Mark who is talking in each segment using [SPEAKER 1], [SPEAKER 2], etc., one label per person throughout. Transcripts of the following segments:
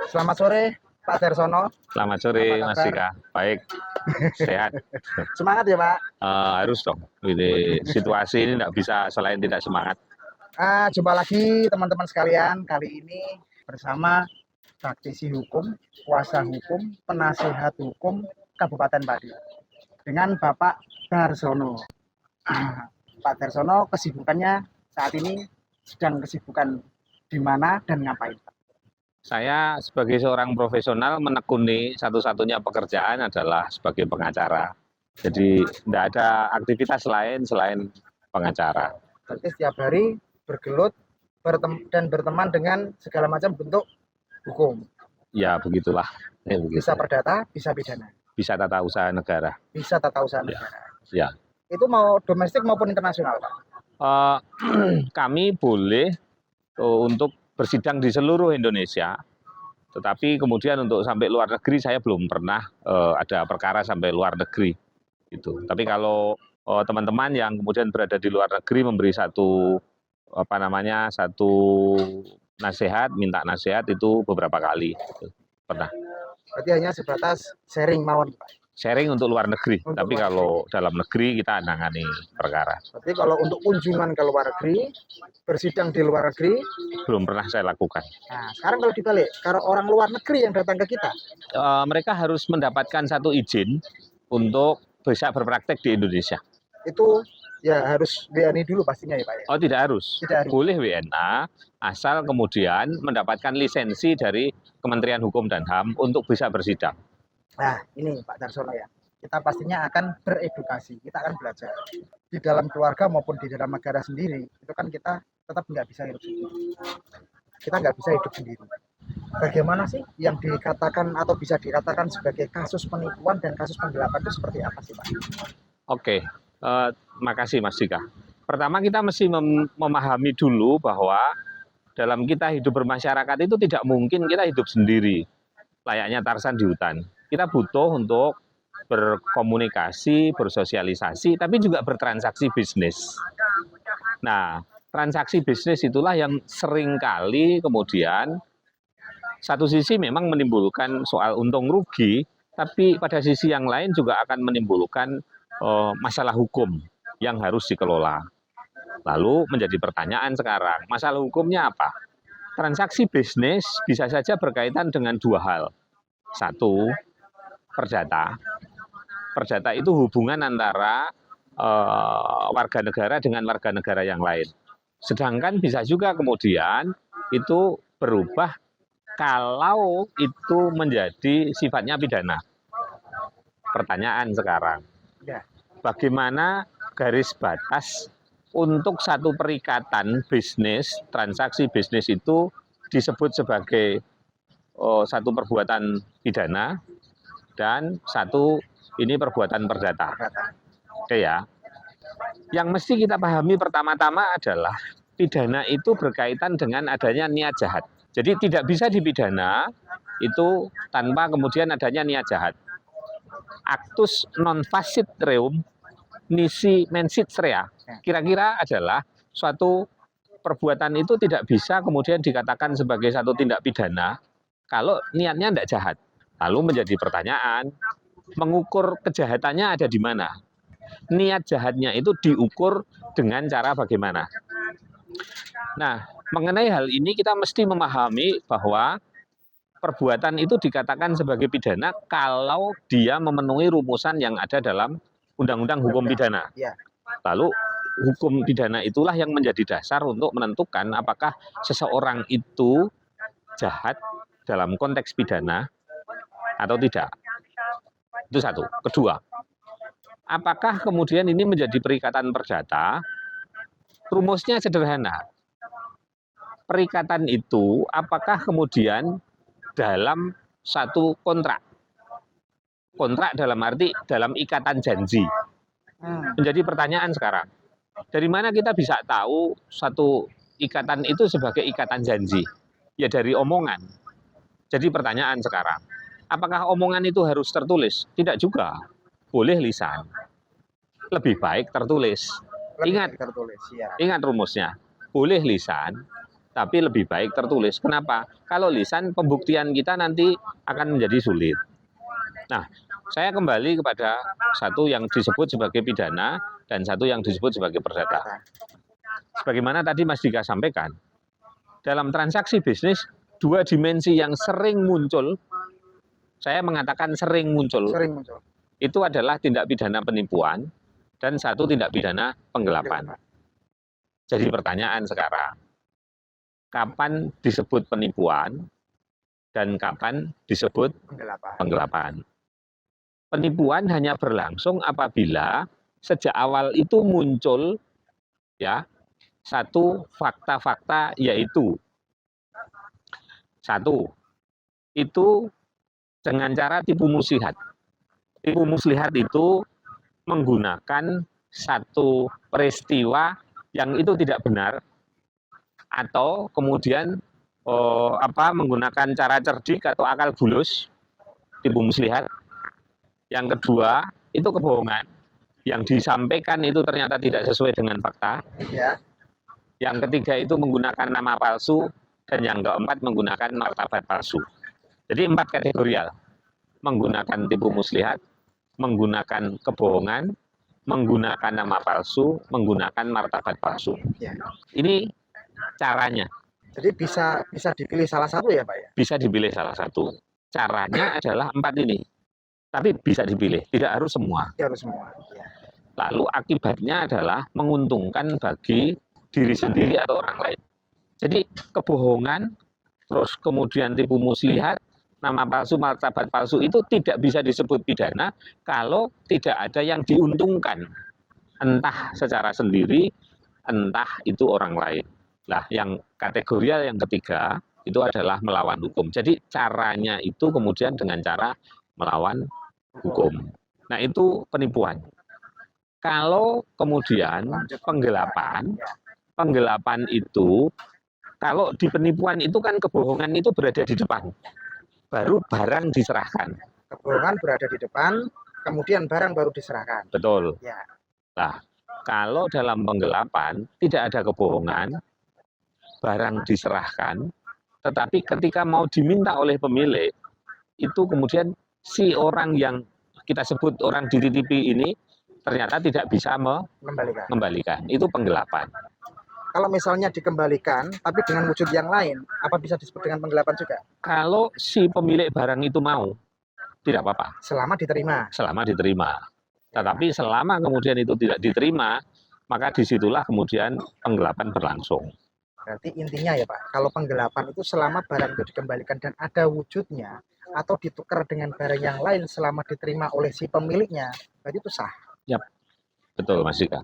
[SPEAKER 1] Selamat sore, Pak Darsono.
[SPEAKER 2] Selamat sore,
[SPEAKER 1] Apa
[SPEAKER 2] Mas
[SPEAKER 1] kabar?
[SPEAKER 2] Dika. Baik, sehat.
[SPEAKER 1] Semangat ya, Pak.
[SPEAKER 2] Harus dong. Ini situasi ini tidak bisa selain tidak semangat.
[SPEAKER 1] Jumpa lagi teman-teman sekalian. Kali ini bersama praktisi hukum, kuasa hukum, penasehat hukum Kabupaten Pati dengan Bapak Darsono. Pak Darsono kesibukannya saat ini sedang kesibukan di mana dan ngapain, Pak?
[SPEAKER 2] Saya sebagai seorang profesional menekuni satu-satunya pekerjaan adalah sebagai pengacara. Jadi tidak ada aktivitas lain selain pengacara.
[SPEAKER 1] Berarti setiap hari bergelut dan berteman dengan segala macam bentuk hukum.
[SPEAKER 2] Ya begitulah.
[SPEAKER 1] Bisa perdata, bisa pidana,
[SPEAKER 2] Bisa tata usaha negara.
[SPEAKER 1] bisa tata usaha
[SPEAKER 2] Ya.
[SPEAKER 1] negara.
[SPEAKER 2] Ya.
[SPEAKER 1] Itu mau domestik maupun internasional, Pak?
[SPEAKER 2] Kami boleh untuk bersidang di seluruh Indonesia, tetapi kemudian untuk sampai luar negeri saya belum pernah ada perkara sampai luar negeri gitu. Tapi kalau teman-teman yang kemudian berada di luar negeri memberi satu nasihat, minta nasihat itu beberapa kali gitu. Pernah
[SPEAKER 1] Berarti hanya sebatas sharing mawon, Pak.
[SPEAKER 2] sharing untuk luar negeri,
[SPEAKER 1] Untuk
[SPEAKER 2] tapi
[SPEAKER 1] luar
[SPEAKER 2] kalau dalam negeri kita nangani perkara.
[SPEAKER 1] Berarti kalau untuk kunjungan ke luar negeri, bersidang di luar negeri,
[SPEAKER 2] Belum pernah saya lakukan.
[SPEAKER 1] nah sekarang kalau dibalik, kalau orang luar negeri yang datang ke kita,
[SPEAKER 2] Mereka harus mendapatkan satu izin untuk bisa berpraktek di Indonesia.
[SPEAKER 1] itu ya harus WNI dulu pastinya ya, Pak ya?
[SPEAKER 2] Oh, tidak harus.
[SPEAKER 1] Tidak harus.
[SPEAKER 2] Boleh WNA, asal kemudian mendapatkan lisensi dari Kementerian Hukum dan HAM untuk bisa bersidang.
[SPEAKER 1] Nah, ini Pak Darsono ya, kita pastinya akan beredukasi, kita akan belajar. Di dalam keluarga maupun di dalam negara sendiri, itu kan kita tetap nggak bisa hidup sendiri. Kita nggak bisa hidup sendiri. Bagaimana sih yang dikatakan atau bisa dikatakan sebagai kasus penipuan dan kasus penggelapan itu seperti apa sih, Pak?
[SPEAKER 2] Oke, makasih Mas Dika. Pertama kita mesti memahami dulu bahwa dalam kita hidup bermasyarakat itu tidak mungkin kita hidup sendiri, layaknya Tarsan di hutan. Kita butuh untuk berkomunikasi, bersosialisasi, tapi juga bertransaksi bisnis. Nah, transaksi bisnis itulah yang seringkali kemudian satu sisi memang menimbulkan soal untung rugi, tapi pada sisi yang lain juga akan menimbulkan masalah hukum yang harus dikelola. Lalu menjadi pertanyaan sekarang, masalah hukumnya apa? Transaksi bisnis bisa saja berkaitan dengan dua hal. Satu, perdata. Perdata itu hubungan antara warga negara dengan warga negara yang lain. Sedangkan bisa juga kemudian itu berubah kalau itu menjadi sifatnya pidana. Pertanyaan sekarang, bagaimana garis batas untuk satu perikatan bisnis, transaksi bisnis itu disebut sebagai satu perbuatan pidana dan satu ini perbuatan perdata. Oke ya. Yang mesti kita pahami pertama-tama adalah pidana itu berkaitan dengan adanya niat jahat. Jadi tidak bisa dipidana itu tanpa kemudian adanya niat jahat. Actus non facit reum nisi mensit rea, kira-kira adalah suatu perbuatan itu tidak bisa kemudian dikatakan sebagai satu tindak pidana kalau niatnya tidak jahat. Lalu menjadi pertanyaan, mengukur kejahatannya ada di mana? Niat jahatnya itu diukur dengan cara bagaimana? Nah, mengenai hal ini kita mesti memahami bahwa perbuatan itu dikatakan sebagai pidana kalau dia memenuhi rumusan yang ada dalam Undang-Undang Hukum Pidana. Lalu hukum pidana itulah yang menjadi dasar untuk menentukan apakah seseorang itu jahat dalam konteks pidana atau tidak. Itu satu. Kedua, apakah kemudian ini menjadi perikatan perdata? Rumusnya sederhana. Perikatan itu apakah kemudian dalam satu kontrak? Kontrak dalam arti dalam ikatan janji. Menjadi pertanyaan sekarang, dari mana kita bisa tahu satu ikatan itu sebagai ikatan janji? Ya dari omongan. Jadi pertanyaan sekarang, apakah omongan itu harus tertulis? Tidak juga, boleh lisan. Lebih baik tertulis. Ingat rumusnya, boleh lisan, tapi lebih baik tertulis. Kenapa? Kalau lisan, pembuktian kita nanti akan menjadi sulit. Nah, saya kembali kepada satu yang disebut sebagai pidana dan satu yang disebut sebagai perdata. Sebagaimana tadi Mas Dika sampaikan, dalam transaksi bisnis, dua dimensi yang sering muncul, saya mengatakan sering muncul, itu adalah tindak pidana penipuan dan satu tindak pidana penggelapan. Jadi pertanyaan sekarang, kapan disebut penipuan dan kapan disebut penggelapan? Penipuan hanya berlangsung apabila sejak awal itu muncul ya satu fakta-fakta, yaitu satu, itu dengan cara tipu muslihat. Tipu muslihat itu menggunakan satu peristiwa yang itu tidak benar, atau kemudian menggunakan cara cerdik atau akal bulus, tipu muslihat. Yang kedua, itu kebohongan. Yang disampaikan itu ternyata tidak sesuai dengan fakta. Ya. Yang ketiga itu menggunakan nama palsu. Dan yang keempat menggunakan martabat palsu. Jadi 4 kategorial. Menggunakan tipu muslihat, menggunakan kebohongan, menggunakan nama palsu, menggunakan martabat palsu. Ya. Ini caranya. Jadi bisa dipilih salah satu ya Pak ya? Bisa dipilih salah satu. Caranya adalah 4 ini. Tapi bisa dipilih, tidak harus semua. Tidak harus semua. Ya. Lalu akibatnya adalah menguntungkan bagi diri sendiri atau orang lain. Jadi kebohongan, terus kemudian tipu muslihat, nama palsu, martabat palsu itu tidak bisa disebut pidana kalau tidak ada yang diuntungkan. Entah secara sendiri, entah itu orang lain. Nah, yang kategorial yang ketiga itu adalah melawan hukum. Jadi caranya itu kemudian dengan cara melawan hukum. Nah, itu penipuan. Kalau kemudian penggelapan itu, kalau di penipuan itu kan kebohongan itu berada di depan, baru barang diserahkan. Kebohongan berada di depan, kemudian barang baru diserahkan. Betul. Ya. Nah, kalau dalam penggelapan tidak ada kebohongan, barang diserahkan, tetapi ketika mau diminta oleh pemilik, itu kemudian si orang yang kita sebut orang dititipi ini ternyata tidak bisa mengembalikan. Itu penggelapan. Kalau misalnya dikembalikan, tapi dengan wujud yang lain, apa bisa disebut dengan penggelapan juga? Kalau si pemilik barang itu mau, tidak apa-apa. Selama diterima. Selama diterima. Tetapi selama kemudian itu tidak diterima, maka disitulah kemudian penggelapan berlangsung. Berarti intinya ya Pak, kalau penggelapan itu selama barang itu dikembalikan dan ada wujudnya, atau ditukar dengan barang yang lain selama diterima oleh si pemiliknya, berarti itu sah. Yap, betul Mas Dika.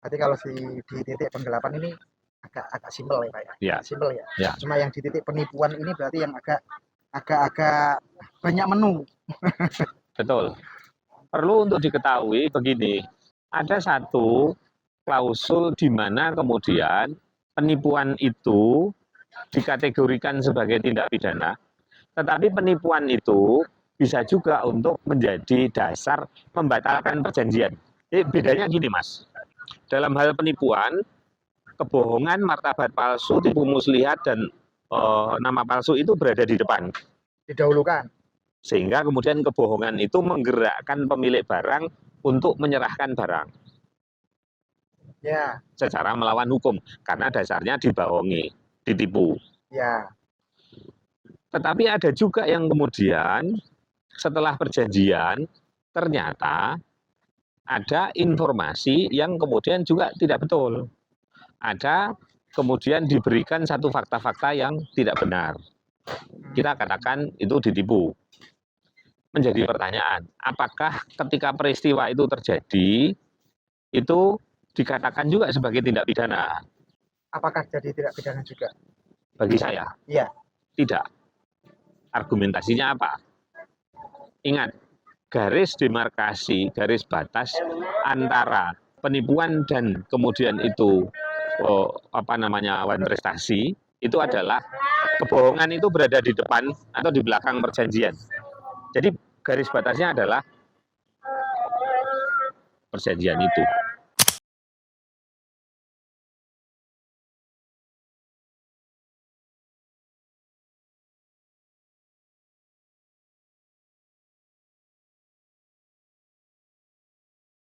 [SPEAKER 2] Berarti kalau di titik penggelapan ini agak simpel ya Pak ya? Ya. Simpel ya? Ya. Cuma yang di titik penipuan ini berarti yang agak banyak menu. Betul. Perlu untuk diketahui begini, ada satu klausul di mana kemudian penipuan itu dikategorikan sebagai tindak pidana, tetapi penipuan itu bisa juga untuk menjadi dasar membatalkan perjanjian. Jadi bedanya gini Mas, dalam hal penipuan, kebohongan, martabat palsu, tipu muslihat, dan nama palsu itu berada di depan. Didahulukan. Sehingga kemudian kebohongan itu menggerakkan pemilik barang untuk menyerahkan barang. Ya. Secara melawan hukum, karena dasarnya dibohongi, ditipu. Ya. Tetapi ada juga yang kemudian setelah perjanjian ternyata ada informasi yang kemudian juga tidak betul. Ada kemudian diberikan satu fakta-fakta yang tidak benar. Kita katakan itu ditipu. Menjadi pertanyaan, apakah ketika peristiwa itu terjadi, itu dikatakan juga sebagai tindak pidana? Apakah jadi tindak pidana juga? Bagi saya, iya. Tidak. Argumentasinya apa? Ingat, garis demarkasi, garis batas antara penipuan dan kemudian itu wan prestasi, itu adalah kebohongan itu berada di depan atau di belakang perjanjian. Jadi garis batasnya adalah perjanjian itu.